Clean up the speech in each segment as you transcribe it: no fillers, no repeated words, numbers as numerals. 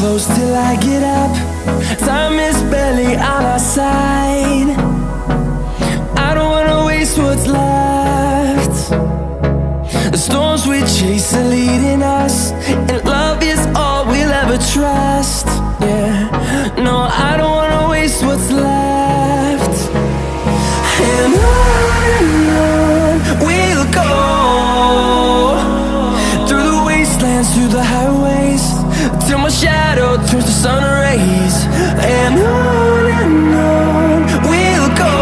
close till I get up. Time is barely on our side. I don't wanna waste what's left. The storms we chase are leading us, and love is all we'll ever trust. Yeah, no, I don't wanna waste what's left. And on we'll go, through the wastelands, through the highways, till my shadow turns to sun rays. And on we'll go,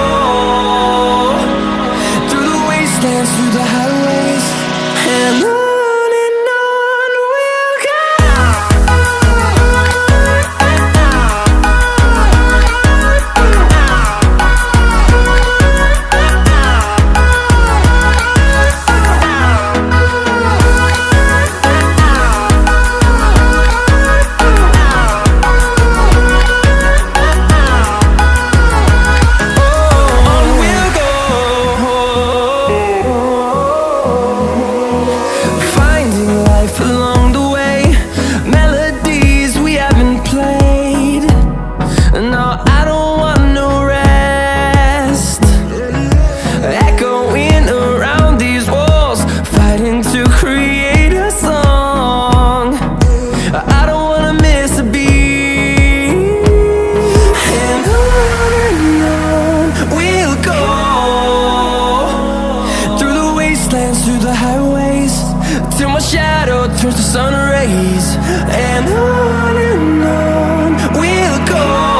through the wastelands, through the highways, and on we'll go. Through the highways, till my shadow turns to sun rays. And on we'll go.